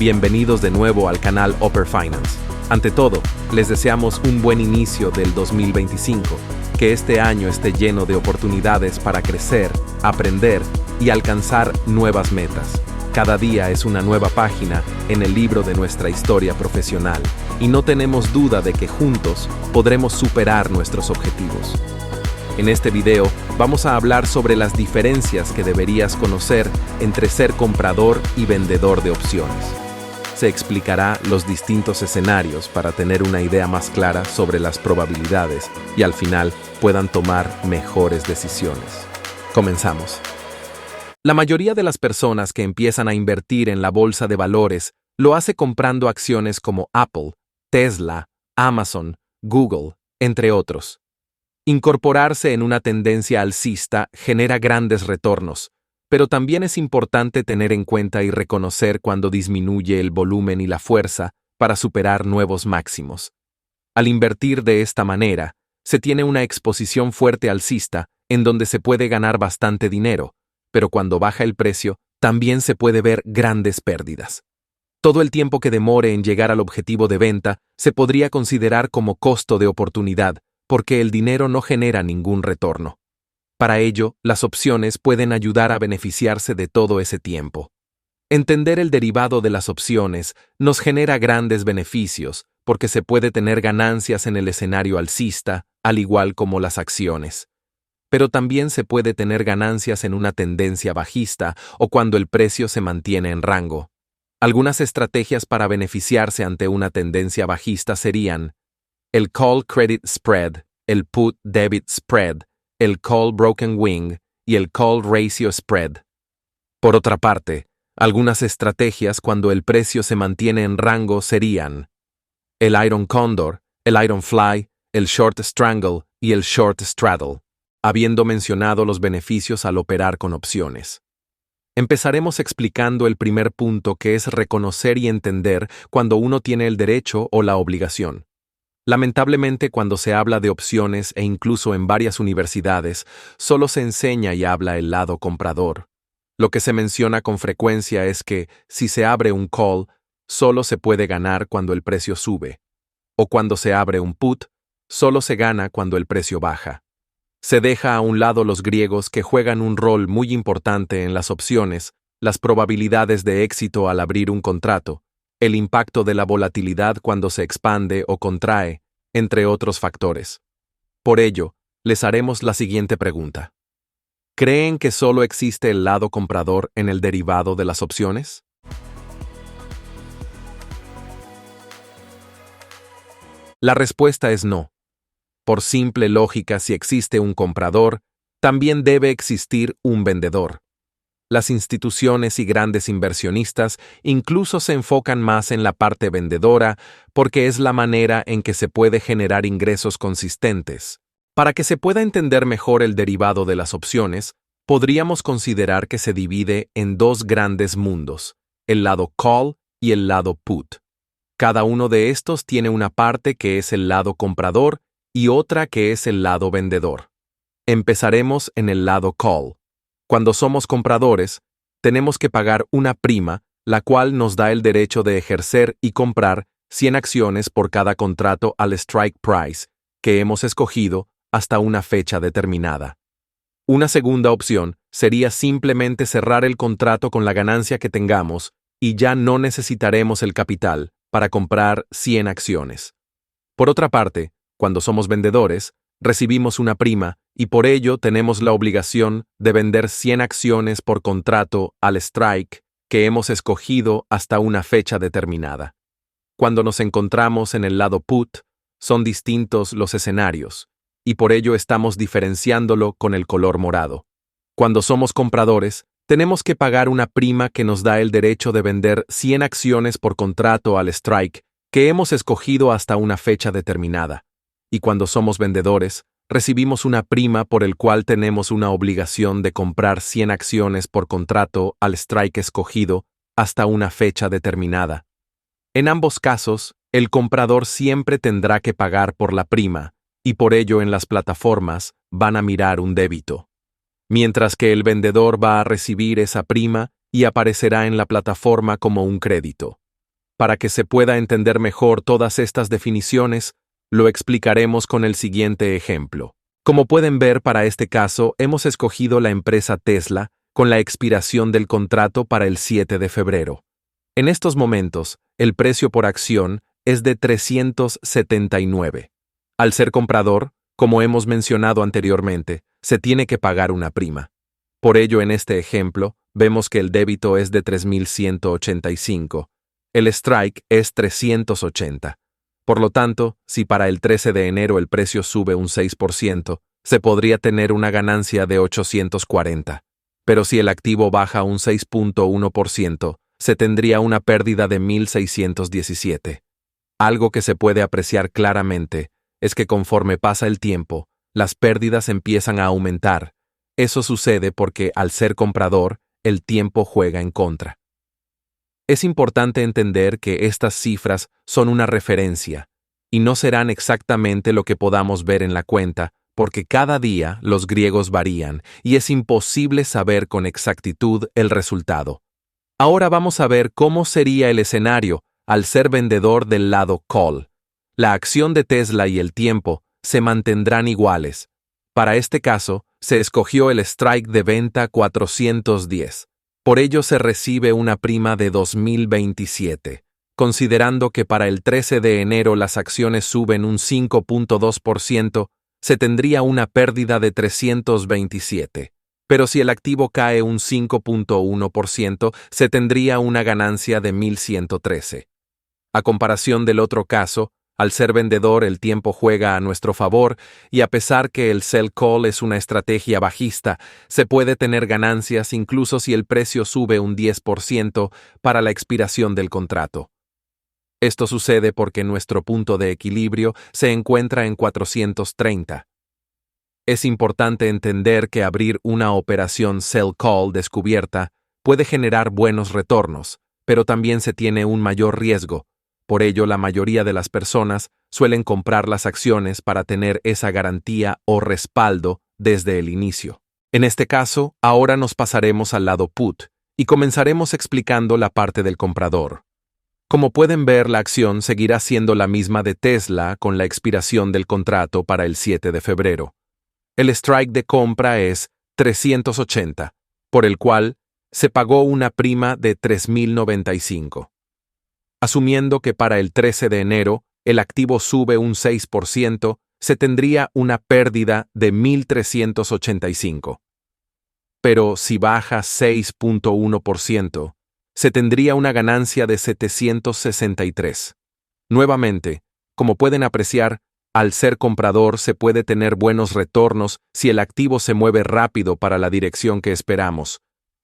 Bienvenidos de nuevo al canal Upper Finance. Ante todo, les deseamos un buen inicio del 2025, que este año esté lleno de oportunidades para crecer, aprender y alcanzar nuevas metas. Cada día es una nueva página en el libro de nuestra historia profesional y no tenemos duda de que juntos podremos superar nuestros objetivos. En este video vamos a hablar sobre las diferencias que deberías conocer entre ser comprador y vendedor de opciones. Se explicará los distintos escenarios para tener una idea más clara sobre las probabilidades y al final puedan tomar mejores decisiones. Comenzamos. La mayoría de las personas que empiezan a invertir en la bolsa de valores lo hace comprando acciones como Apple, Tesla, Amazon, Google, entre otros. Incorporarse en una tendencia alcista genera grandes retornos, pero también es importante tener en cuenta y reconocer cuando disminuye el volumen y la fuerza para superar nuevos máximos. Al invertir de esta manera, se tiene una exposición fuerte alcista en donde se puede ganar bastante dinero, pero cuando baja el precio, también se puede ver grandes pérdidas. Todo el tiempo que demore en llegar al objetivo de venta se podría considerar como costo de oportunidad, porque el dinero no genera ningún retorno. Para ello, las opciones pueden ayudar a beneficiarse de todo ese tiempo. Entender el derivado de las opciones nos genera grandes beneficios, porque se puede tener ganancias en el escenario alcista, al igual como las acciones. Pero también se puede tener ganancias en una tendencia bajista o cuando el precio se mantiene en rango. Algunas estrategias para beneficiarse ante una tendencia bajista serían el Call Credit Spread, el Put Debit Spread, el Call Broken Wing y el Call Ratio Spread. Por otra parte, algunas estrategias cuando el precio se mantiene en rango serían el Iron Condor, el Iron Fly, el Short Strangle y el Short Straddle, habiendo mencionado los beneficios al operar con opciones. Empezaremos explicando el primer punto, que es reconocer y entender cuando uno tiene el derecho o la obligación. Lamentablemente, cuando se habla de opciones e incluso en varias universidades, solo se enseña y habla el lado comprador. Lo que se menciona con frecuencia es que, si se abre un call, solo se puede ganar cuando el precio sube. O cuando se abre un put, solo se gana cuando el precio baja. Se deja a un lado los griegos, que juegan un rol muy importante en las opciones, las probabilidades de éxito al abrir un contrato, el impacto de la volatilidad cuando se expande o contrae, entre otros factores. Por ello, les haremos la siguiente pregunta. ¿Creen que solo existe el lado comprador en el derivado de las opciones? La respuesta es no. Por simple lógica, si existe un comprador, también debe existir un vendedor. Las instituciones y grandes inversionistas incluso se enfocan más en la parte vendedora porque es la manera en que se puede generar ingresos consistentes. Para que se pueda entender mejor el derivado de las opciones, podríamos considerar que se divide en dos grandes mundos, el lado call y el lado put. Cada uno de estos tiene una parte que es el lado comprador y otra que es el lado vendedor. Empezaremos en el lado call. Cuando somos compradores, tenemos que pagar una prima, la cual nos da el derecho de ejercer y comprar 100 acciones por cada contrato al strike price que hemos escogido hasta una fecha determinada. Una segunda opción sería simplemente cerrar el contrato con la ganancia que tengamos y ya no necesitaremos el capital para comprar 100 acciones. Por otra parte, cuando somos vendedores, recibimos una prima y por ello tenemos la obligación de vender 100 acciones por contrato al strike que hemos escogido hasta una fecha determinada. Cuando nos encontramos en el lado put, son distintos los escenarios, y por ello estamos diferenciándolo con el color morado. Cuando somos compradores, tenemos que pagar una prima que nos da el derecho de vender 100 acciones por contrato al strike que hemos escogido hasta una fecha determinada. Y cuando somos vendedores, recibimos una prima por el cual tenemos una obligación de comprar 100 acciones por contrato al strike escogido hasta una fecha determinada. En ambos casos, el comprador siempre tendrá que pagar por la prima, y por ello en las plataformas van a mirar un débito. Mientras que el vendedor va a recibir esa prima y aparecerá en la plataforma como un crédito. Para que se pueda entender mejor todas estas definiciones, lo explicaremos con el siguiente ejemplo. Como pueden ver, para este caso, hemos escogido la empresa Tesla con la expiración del contrato para el 7 de febrero. En estos momentos, el precio por acción es de 379. Al ser comprador, como hemos mencionado anteriormente, se tiene que pagar una prima. Por ello, en este ejemplo, vemos que el débito es de 3.185. El strike es 380. Por lo tanto, si para el 13 de enero el precio sube un 6%, se podría tener una ganancia de 840. Pero si el activo baja un 6.1%, se tendría una pérdida de 1.617. Algo que se puede apreciar claramente es que conforme pasa el tiempo, las pérdidas empiezan a aumentar. Eso sucede porque, al ser comprador, el tiempo juega en contra. Es importante entender que estas cifras son una referencia, y no serán exactamente lo que podamos ver en la cuenta, porque cada día los griegos varían, y es imposible saber con exactitud el resultado. Ahora vamos a ver cómo sería el escenario al ser vendedor del lado call. La acción de Tesla y el tiempo se mantendrán iguales. Para este caso, se escogió el strike de venta 410. Por ello se recibe una prima de 2027. Considerando que para el 13 de enero las acciones suben un 5.2%, se tendría una pérdida de 327. Pero si el activo cae un 5.1%, se tendría una ganancia de 1.113. A comparación del otro caso, al ser vendedor el tiempo juega a nuestro favor y a pesar que el sell call es una estrategia bajista, se puede tener ganancias incluso si el precio sube un 10% para la expiración del contrato. Esto sucede porque nuestro punto de equilibrio se encuentra en 430. Es importante entender que abrir una operación sell call descubierta puede generar buenos retornos, pero también se tiene un mayor riesgo. Por ello, la mayoría de las personas suelen comprar las acciones para tener esa garantía o respaldo desde el inicio. En este caso, ahora nos pasaremos al lado put y comenzaremos explicando la parte del comprador. Como pueden ver, la acción seguirá siendo la misma de Tesla con la expiración del contrato para el 7 de febrero. El strike de compra es 380, por el cual se pagó una prima de 3.095. Asumiendo que para el 13 de enero el activo sube un 6%, se tendría una pérdida de 1.385. Pero si baja 6.1%, se tendría una ganancia de 763. Nuevamente, como pueden apreciar, al ser comprador se puede tener buenos retornos si el activo se mueve rápido para la dirección que esperamos.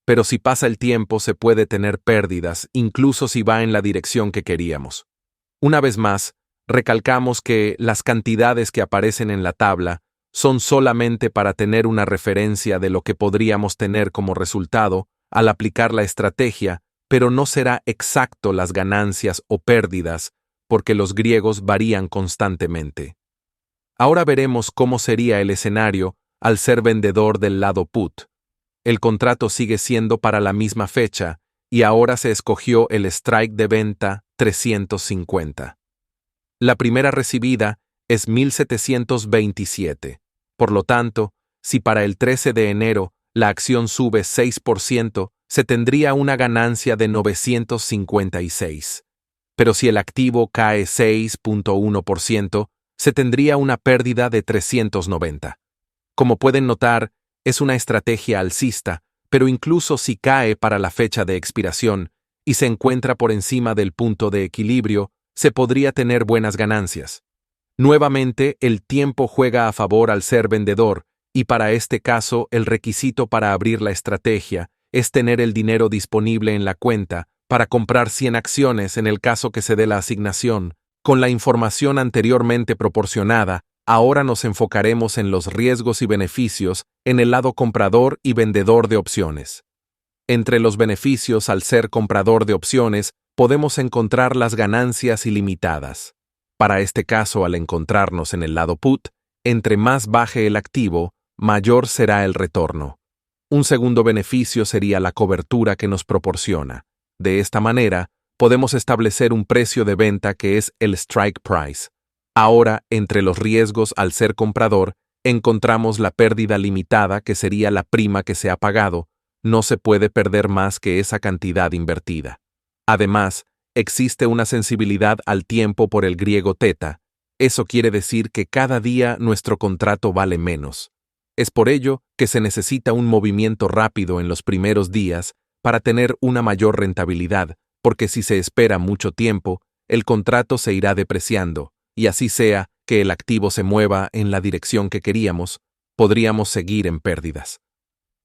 Pero si pasa el tiempo se puede tener pérdidas, incluso si va en la dirección que queríamos. Una vez más, recalcamos que las cantidades que aparecen en la tabla son solamente para tener una referencia de lo que podríamos tener como resultado al aplicar la estrategia, pero no será exacto las ganancias o pérdidas, porque los griegos varían constantemente. Ahora veremos cómo sería el escenario al ser vendedor del lado put. El contrato sigue siendo para la misma fecha y ahora se escogió el strike de venta 350. La primera recibida es 1.727. Por lo tanto, si para el 13 de enero la acción sube 6%, se tendría una ganancia de 956. Pero si el activo cae 6.1%, se tendría una pérdida de 390. Como pueden notar, es una estrategia alcista, pero incluso si cae para la fecha de expiración y se encuentra por encima del punto de equilibrio, se podría tener buenas ganancias. Nuevamente, el tiempo juega a favor al ser vendedor, y para este caso el requisito para abrir la estrategia es tener el dinero disponible en la cuenta para comprar 100 acciones en el caso que se dé la asignación. Con la información anteriormente proporcionada, ahora nos enfocaremos en los riesgos y beneficios en el lado comprador y vendedor de opciones. Entre los beneficios al ser comprador de opciones, podemos encontrar las ganancias ilimitadas. Para este caso, al encontrarnos en el lado put, entre más baje el activo, mayor será el retorno. Un segundo beneficio sería la cobertura que nos proporciona. De esta manera, podemos establecer un precio de venta que es el strike price. Ahora, entre los riesgos al ser comprador, encontramos la pérdida limitada, que sería la prima que se ha pagado. No se puede perder más que esa cantidad invertida. Además, existe una sensibilidad al tiempo por el griego teta. Eso quiere decir que cada día nuestro contrato vale menos. Es por ello que se necesita un movimiento rápido en los primeros días para tener una mayor rentabilidad, porque si se espera mucho tiempo, el contrato se irá depreciando, y así sea que el activo se mueva en la dirección que queríamos, podríamos seguir en pérdidas.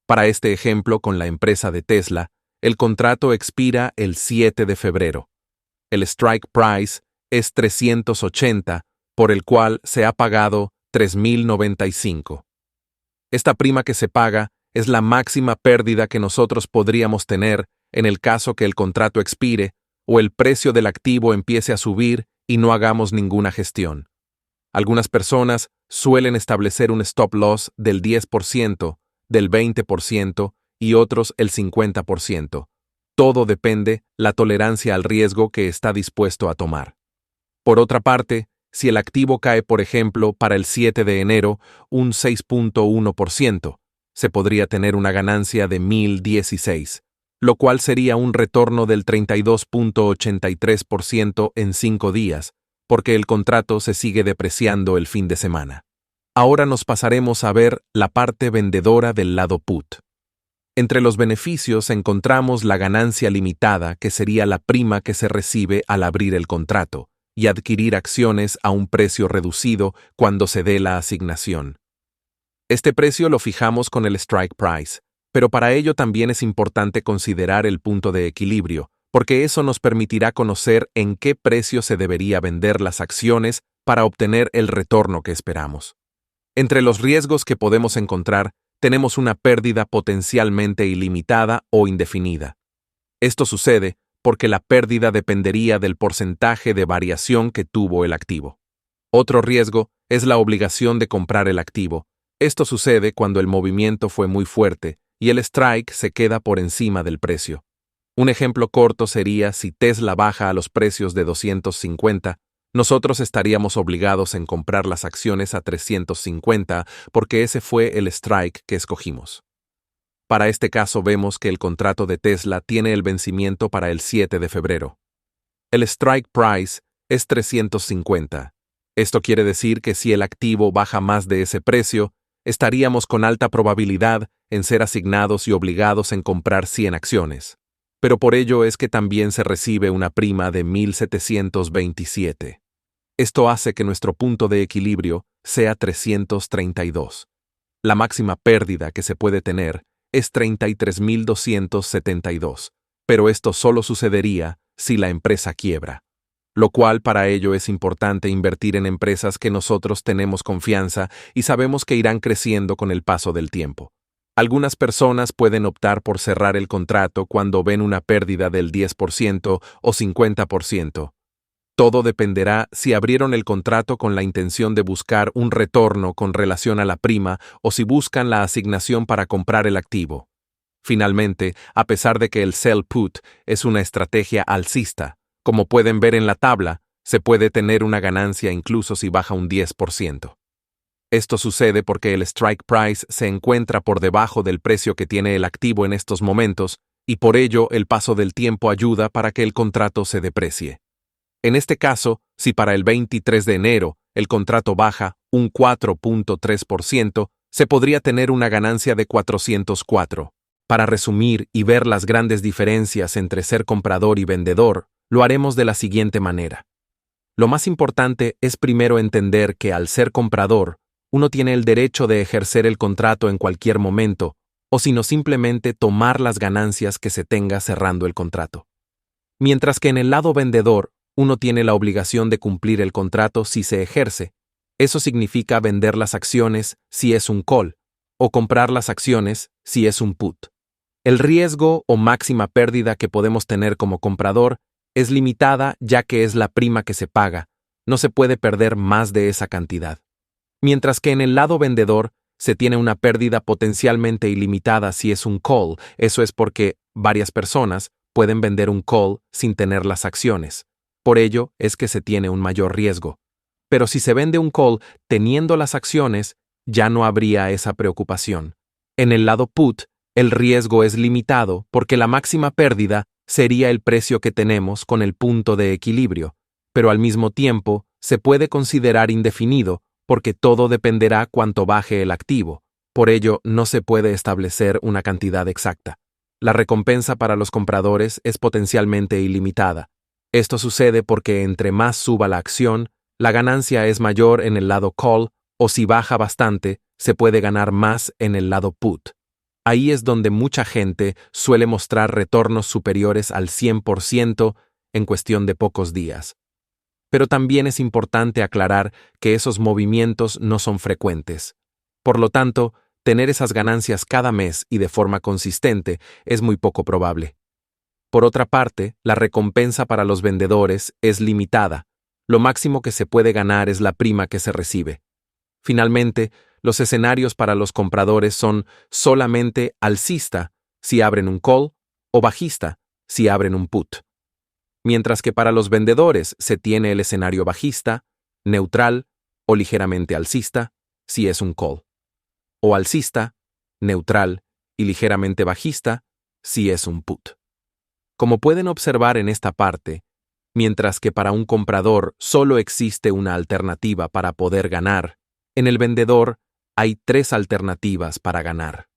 Para este ejemplo con la empresa de Tesla, el contrato expira el 7 de febrero. El strike price es 380, por el cual se ha pagado 3.095. Esta prima que se paga es la máxima pérdida que nosotros podríamos tener en el caso que el contrato expire o el precio del activo empiece a subir y no hagamos ninguna gestión. Algunas personas suelen establecer un stop loss del 10%, del 20% y otros el 50%. Todo depende la tolerancia al riesgo que está dispuesto a tomar. Por otra parte, si el activo cae, por ejemplo, para el 7 de enero, un 6.1%, se podría tener una ganancia de 1.016, lo cual sería un retorno del 32.83% en 5 días, porque el contrato se sigue depreciando el fin de semana. Ahora nos pasaremos a ver la parte vendedora del lado put. Entre los beneficios encontramos la ganancia limitada, que sería la prima que se recibe al abrir el contrato y adquirir acciones a un precio reducido cuando se dé la asignación. Este precio lo fijamos con el strike price, pero para ello también es importante considerar el punto de equilibrio, porque eso nos permitirá conocer en qué precio se debería vender las acciones para obtener el retorno que esperamos. Entre los riesgos que podemos encontrar, tenemos una pérdida potencialmente ilimitada o indefinida. Esto sucede porque la pérdida dependería del porcentaje de variación que tuvo el activo. Otro riesgo es la obligación de comprar el activo. Esto sucede cuando el movimiento fue muy fuerte y el strike se queda por encima del precio. Un ejemplo corto sería si Tesla baja a los precios de 250, nosotros estaríamos obligados en comprar las acciones a 350 porque ese fue el strike que escogimos. Para este caso vemos que el contrato de Tesla tiene el vencimiento para el 7 de febrero. El strike price es 350. Esto quiere decir que si el activo baja más de ese precio, estaríamos con alta probabilidad en ser asignados y obligados en comprar 100 acciones. Pero por ello es que también se recibe una prima de 1.727. Esto hace que nuestro punto de equilibrio sea 332. La máxima pérdida que se puede tener es 33.272, pero esto solo sucedería si la empresa quiebra. Lo cual para ello es importante invertir en empresas que nosotros tenemos confianza y sabemos que irán creciendo con el paso del tiempo. Algunas personas pueden optar por cerrar el contrato cuando ven una pérdida del 10% o 50%. Todo dependerá si abrieron el contrato con la intención de buscar un retorno con relación a la prima o si buscan la asignación para comprar el activo. Finalmente, a pesar de que el sell put es una estrategia alcista, como pueden ver en la tabla, se puede tener una ganancia incluso si baja un 10%. Esto sucede porque el strike price se encuentra por debajo del precio que tiene el activo en estos momentos, y por ello el paso del tiempo ayuda para que el contrato se deprecie. En este caso, si para el 23 de enero el contrato baja un 4.3%, se podría tener una ganancia de 404. Para resumir y ver las grandes diferencias entre ser comprador y vendedor, lo haremos de la siguiente manera. Lo más importante es primero entender que al ser comprador, uno tiene el derecho de ejercer el contrato en cualquier momento, o sino simplemente tomar las ganancias que se tenga cerrando el contrato. Mientras que en el lado vendedor, uno tiene la obligación de cumplir el contrato si se ejerce. Eso significa vender las acciones si es un call, o comprar las acciones si es un put. El riesgo o máxima pérdida que podemos tener como comprador es limitada ya que es la prima que se paga, no se puede perder más de esa cantidad. Mientras que en el lado vendedor se tiene una pérdida potencialmente ilimitada si es un call, eso es porque varias personas pueden vender un call sin tener las acciones. Por ello es que se tiene un mayor riesgo. Pero si se vende un call teniendo las acciones, ya no habría esa preocupación. En el lado put, el riesgo es limitado porque la máxima pérdida sería el precio que tenemos con el punto de equilibrio, pero al mismo tiempo se puede considerar indefinido porque todo dependerá cuánto baje el activo. Por ello, no se puede establecer una cantidad exacta. La recompensa para los compradores es potencialmente ilimitada. Esto sucede porque entre más suba la acción, la ganancia es mayor en el lado call, o si baja bastante, se puede ganar más en el lado put. Ahí es donde mucha gente suele mostrar retornos superiores al 100% en cuestión de pocos días. Pero también es importante aclarar que esos movimientos no son frecuentes. Por lo tanto, tener esas ganancias cada mes y de forma consistente es muy poco probable. Por otra parte, la recompensa para los vendedores es limitada. Lo máximo que se puede ganar es la prima que se recibe. Finalmente, los escenarios para los compradores son solamente alcista si abren un call o bajista si abren un put. Mientras que para los vendedores se tiene el escenario bajista, neutral o ligeramente alcista si es un call, o alcista, neutral y ligeramente bajista si es un put. Como pueden observar en esta parte, mientras que para un comprador solo existe una alternativa para poder ganar, en el vendedor hay 3 alternativas para ganar.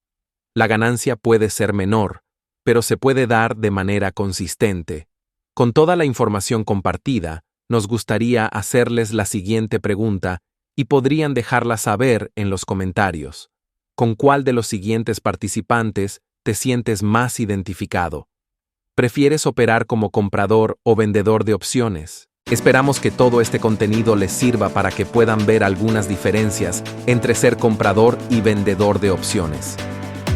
La ganancia puede ser menor, pero se puede dar de manera consistente. Con toda la información compartida, nos gustaría hacerles la siguiente pregunta y podrían dejarla saber en los comentarios. ¿Con cuál de los siguientes participantes te sientes más identificado? ¿Prefieres operar como comprador o vendedor de opciones? Esperamos que todo este contenido les sirva para que puedan ver algunas diferencias entre ser comprador y vendedor de opciones.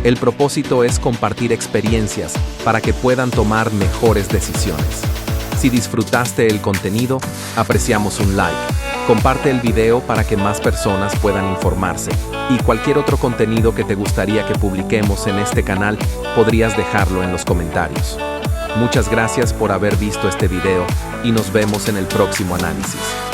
El propósito es compartir experiencias para que puedan tomar mejores decisiones. Si disfrutaste el contenido, apreciamos un like. Comparte el video para que más personas puedan informarse. Y cualquier otro contenido que te gustaría que publiquemos en este canal, podrías dejarlo en los comentarios. Muchas gracias por haber visto este video y nos vemos en el próximo análisis.